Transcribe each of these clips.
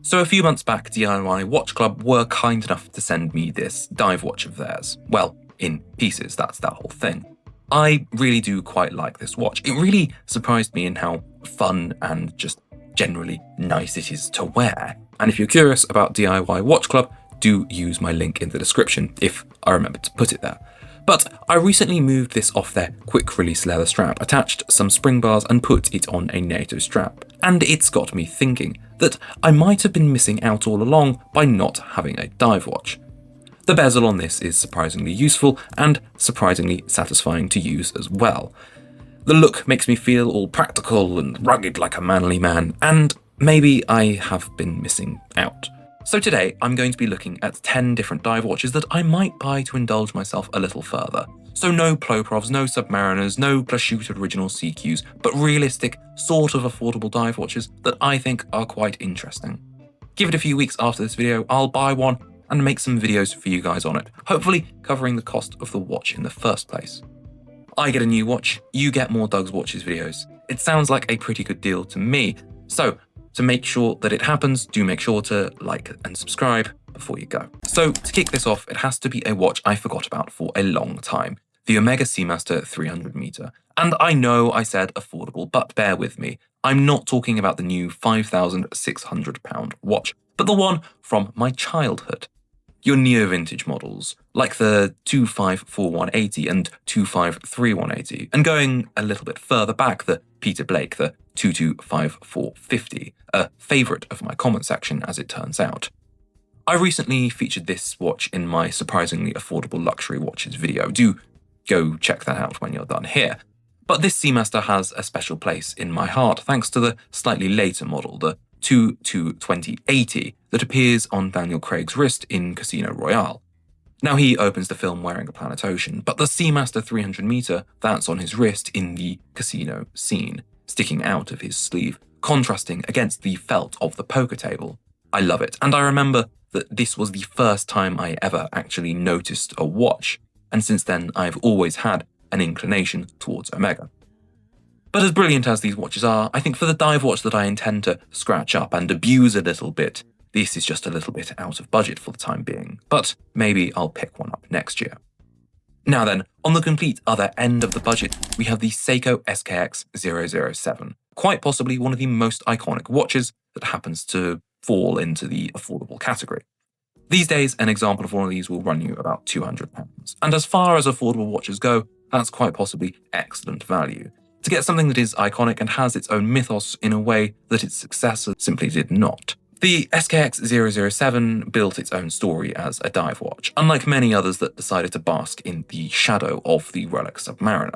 So a few months back, DIY Watch Club were kind enough to send me this dive watch of theirs. Well, in pieces, that's that whole thing. I really do quite like this watch. It really surprised me in how fun and just generally nice it is to wear. And if you're curious about DIY Watch Club, do use my link in the description if I remember to put it there. But I recently moved this off their quick release leather strap, attached some spring bars and put it on a NATO strap. And it's got me thinking that I might have been missing out all along by not having a dive watch. The bezel on this is surprisingly useful and surprisingly satisfying to use as well. The look makes me feel all practical and rugged like a manly man, and maybe I have been missing out. So today I'm going to be looking at 10 different dive watches that I might buy to indulge myself a little further. So no Ploprovs, no Submariners, no Glashütte original CQs, but realistic, sort of affordable dive watches that I think are quite interesting. Give it a few weeks after this video, I'll buy one and make some videos for you guys on it, hopefully covering the cost of the watch in the first place. I get a new watch, you get more Doug's Watches videos. It sounds like a pretty good deal to me, so to make sure that it happens, do make sure to like and subscribe before you go. So to kick this off, it has to be a watch I forgot about for a long time, the Omega Seamaster 300 meter. And I know I said affordable, but bear with me. I'm not talking about the new £5,600 watch, but the one from my childhood. Your neo-vintage models, like the 254180 and 253180, and going a little bit further back, the Peter Blake, the 225450, a favourite of my comment section as it turns out. I recently featured this watch in my surprisingly affordable luxury watches video. Do go check that out when you're done here. But this Seamaster has a special place in my heart thanks to the slightly later model, the 222080, that appears on Daniel Craig's wrist in Casino Royale. Now he opens the film wearing a Planet Ocean, but the Seamaster 300 meter that's on his wrist in the casino scene, sticking out of his sleeve, contrasting against the felt of the poker table. I love it, and I remember that this was the first time I ever actually noticed a watch, and since then I've always had an inclination towards Omega. But as brilliant as these watches are, I think for the dive watch that I intend to scratch up and abuse a little bit, this is just a little bit out of budget for the time being, but maybe I'll pick one up next year. Now then, on the complete other end of the budget, we have the Seiko SKX007, quite possibly one of the most iconic watches that happens to fall into the affordable category. These days, an example of one of these will run you about £200, and as far as affordable watches go, that's quite possibly excellent value. To get something that is iconic and has its own mythos in a way that its successor simply did not. The SKX007 built its own story as a dive watch, unlike many others that decided to bask in the shadow of the Rolex Submariner.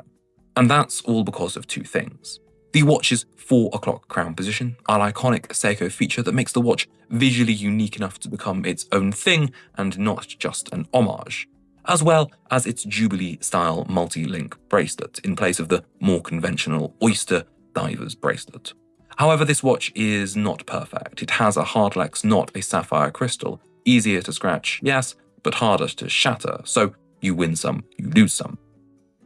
And that's all because of two things. The watch's 4 o'clock crown position, an iconic Seiko feature that makes the watch visually unique enough to become its own thing and not just an homage, as well as its Jubilee-style multi-link bracelet in place of the more conventional Oyster Divers bracelet. However, this watch is not perfect. It has a hardlex, not a sapphire crystal. Easier to scratch, yes, but harder to shatter, so you win some, you lose some.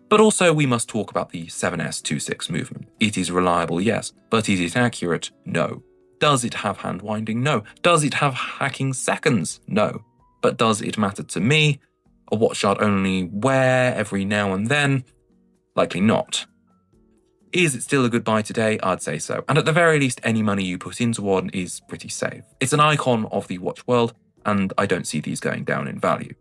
But also we must talk about the 7S26 movement. It is reliable, yes, but is it accurate? No. Does it have hand winding? No. Does it have hacking seconds? No. But does it matter to me? A watch I'd only wear every now and then? Likely not. Is it still a good buy today? I'd say so. And at the very least, any money you put into one is pretty safe. It's an icon of the watch world, and I don't see these going down in value.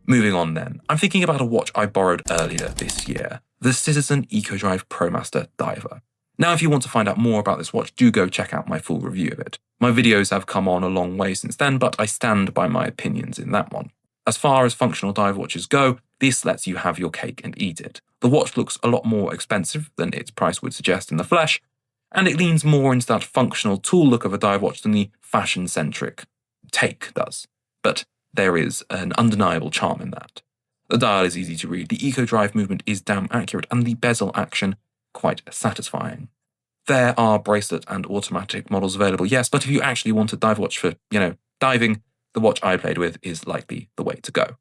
Moving on then, I'm thinking about a watch I borrowed earlier this year, the Citizen EcoDrive Promaster Diver. Now, if you want to find out more about this watch, do go check out my full review of it. My videos have come on a long way since then, but I stand by my opinions in that one. As far as functional dive watches go, this lets you have your cake and eat it. The watch looks a lot more expensive than its price would suggest in the flesh, and it leans more into that functional tool look of a dive watch than the fashion-centric take does. But there is an undeniable charm in that. The dial is easy to read, the EcoDrive movement is damn accurate, and the bezel action quite satisfying. There are bracelet and automatic models available, yes, but if you actually want a dive watch for, diving, the watch I played with is likely the way to go.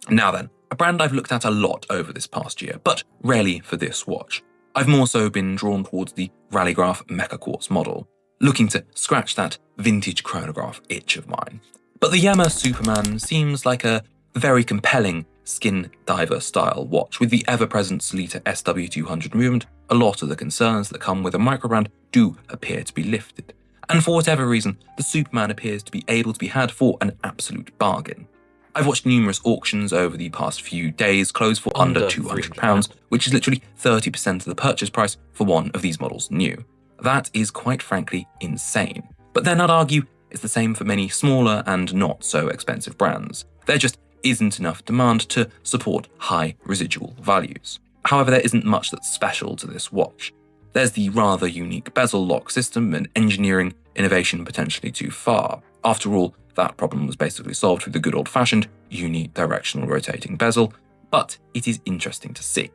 Now then, a brand I've looked at a lot over this past year, but rarely for this watch. I've more so been drawn towards the Rallygraph Mecha Quartz model. looking to scratch that vintage chronograph itch of mine. But the Yema Superman seems like a very compelling skin diver style watch. With the ever-present Seiko SW200 movement, a lot of the concerns that come with a microbrand do appear to be lifted. And for whatever reason, the Superman appears to be able to be had for an absolute bargain. I've watched numerous auctions over the past few days close for under £200, which is literally 30% of the purchase price for one of these models new. That is quite frankly insane. But then I'd argue it's the same for many smaller and not so expensive brands. There just isn't enough demand to support high residual values. However, there isn't much that's special to this watch. There's the rather unique bezel lock system and engineering innovation potentially too far. After all, that problem was basically solved with the good old-fashioned unidirectional rotating bezel, but it is interesting to see.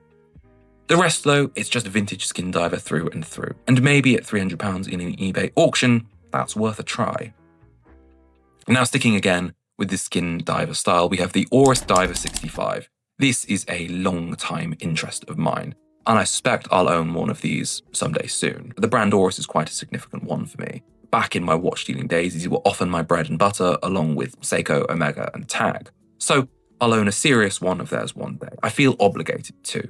The rest though, it's just a vintage skin diver through and through, and maybe at £300 in an eBay auction, that's worth a try. Now sticking again with the skin diver style, we have the Oris Divers 65. This is a long-time interest of mine, and I suspect I'll own one of these someday soon. The brand Oris is quite a significant one for me. Back in my watch dealing days, these were often my bread and butter, along with Seiko, Omega, and Tag. So I'll own a serious one of theirs one day. I feel obligated to.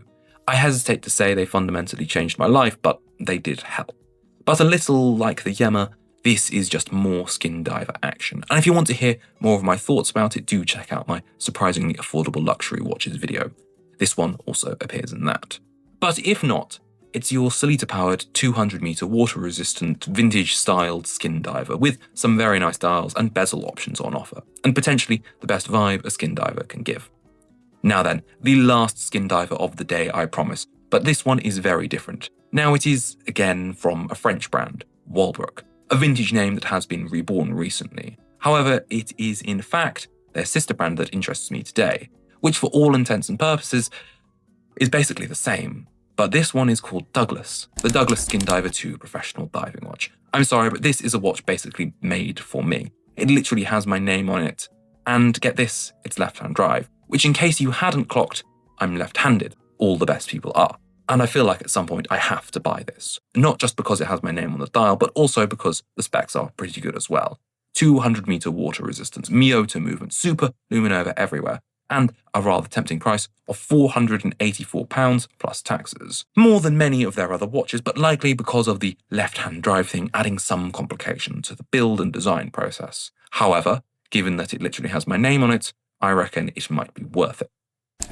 I hesitate to say they fundamentally changed my life, but they did help. But a little like the Yema, this is just more skin diver action. And if you want to hear more of my thoughts about it, do check out my surprisingly affordable luxury watches video. This one also appears in that. But if not, it's your Seiko-powered 200-meter water-resistant, vintage-styled skin diver with some very nice dials and bezel options on offer, and potentially the best vibe a skin diver can give. Now then, the last skin diver of the day, I promise, but this one is very different. Now it is, again, from a French brand, Walbrook, a vintage name that has been reborn recently. However, it is in fact their sister brand that interests me today, which for all intents and purposes is basically the same. But this one is called Douglas, the Douglas Skin Diver 2 professional diving watch. I'm sorry, but this is a watch basically made for me. It literally has my name on it. And get this, it's left-hand drive, which in case you hadn't clocked, I'm left-handed. All the best people are. And I feel like at some point I have to buy this. Not just because it has my name on the dial, but also because the specs are pretty good as well. 200-meter water resistance, Miyota movement, super luminova everywhere, and a rather tempting price of £484 plus taxes. More than many of their other watches, but likely because of the left-hand drive thing adding some complication to the build and design process. However, given that it literally has my name on it, I reckon it might be worth it.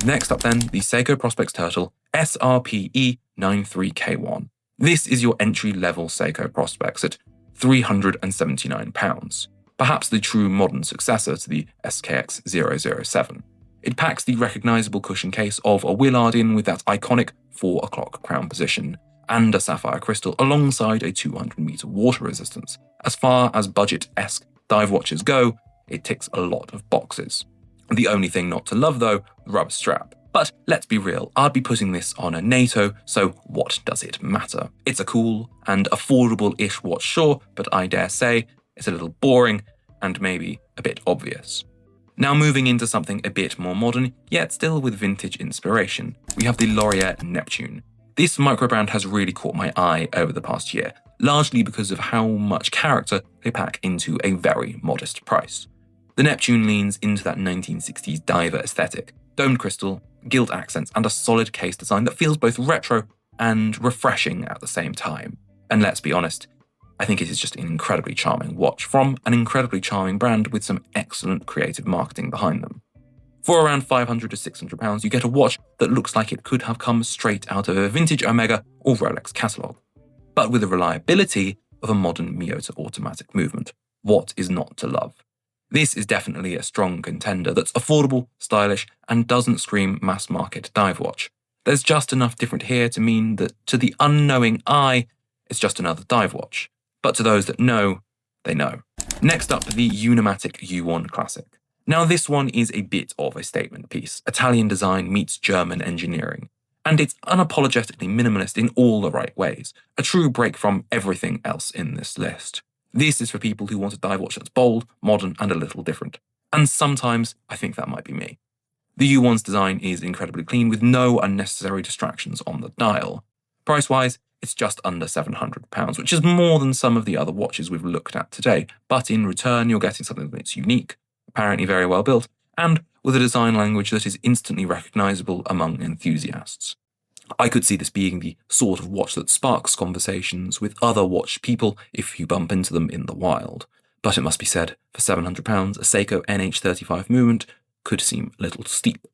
Next up then, the Seiko Prospex Turtle SRPE93K1. This is your entry-level Seiko Prospex at £379, perhaps the true modern successor to the SKX007. It packs the recognisable cushion case of a Willardin with that iconic 4 o'clock crown position, and a sapphire crystal alongside a 200-meter water resistance. As far as budget-esque dive watches go, it ticks a lot of boxes. The only thing not to love though, the rubber strap. But let's be real, I'd be putting this on a NATO, so what does it matter? It's a cool and affordable-ish watch, sure, but I dare say it's a little boring and maybe a bit obvious. Now moving into something a bit more modern, yet still with vintage inspiration, we have the Laurier Neptune. This microbrand has really caught my eye over the past year, largely because of how much character they pack into a very modest price. The Neptune leans into that 1960s diver aesthetic, domed crystal, gilt accents, and a solid case design that feels both retro and refreshing at the same time. And let's be honest, I think it is just an incredibly charming watch from an incredibly charming brand with some excellent creative marketing behind them. For around £500 to £600, you get a watch that looks like it could have come straight out of a vintage Omega or Rolex catalogue, but with the reliability of a modern Miyota automatic movement. What is not to love? This is definitely a strong contender that's affordable, stylish, and doesn't scream mass-market dive watch. There's just enough different here to mean that to the unknowing eye, it's just another dive watch. But to those that know, they know. Next up, the Unimatic U1 Classic. Now this one is a bit of a statement piece. Italian design meets German engineering. And it's unapologetically minimalist in all the right ways. A true break from everything else in this list. This is for people who want a dive watch that's bold, modern, and a little different. And sometimes I think that might be me. The U1's design is incredibly clean with no unnecessary distractions on the dial. Price-wise, it's just under £700, which is more than some of the other watches we've looked at today. But in return, you're getting something that's unique, apparently very well built, and with a design language that is instantly recognizable among enthusiasts. I could see this being the sort of watch that sparks conversations with other watch people if you bump into them in the wild. But it must be said, for £700, a Seiko NH35 movement could seem a little steep.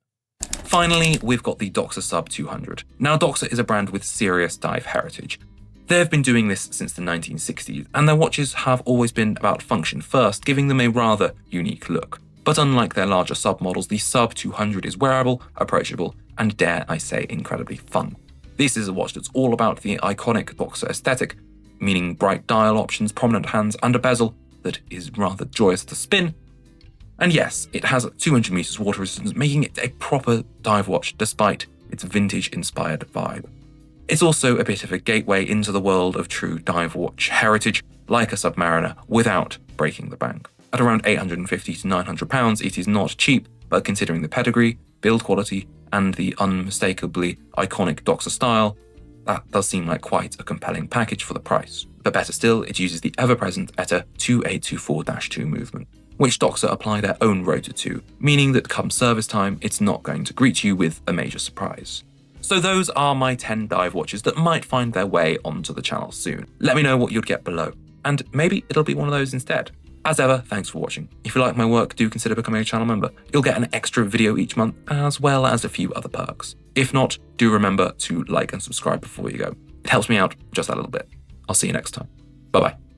Finally, we've got the Doxa SUB200. Now, Doxa is a brand with serious dive heritage. They've been doing this since the 1960s, and their watches have always been about function first, giving them a rather unique look. But unlike their larger sub-models, the SUB200 is wearable, approachable, and dare I say, incredibly fun. This is a watch that's all about the iconic Doxa aesthetic, meaning bright dial options, prominent hands, and a bezel that is rather joyous to spin. And yes, it has 200 meters water resistance, making it a proper dive watch despite its vintage-inspired vibe. It's also a bit of a gateway into the world of true dive watch heritage, like a Submariner, without breaking the bank. At around £850 to £900, it is not cheap, but considering the pedigree, build quality, and the unmistakably iconic Doxa style, that does seem like quite a compelling package for the price. But better still, it uses the ever-present ETA 2824-2 movement, which Doxa apply their own rotor to, meaning that come service time, it's not going to greet you with a major surprise. So those are my 10 dive watches that might find their way onto the channel soon. Let me know what you'd get below, and maybe it'll be one of those instead. As ever, thanks for watching. If you like my work, do consider becoming a channel member. You'll get an extra video each month, as well as a few other perks. If not, do remember to like and subscribe before you go. It helps me out just a little bit. I'll see you next time. Bye-bye.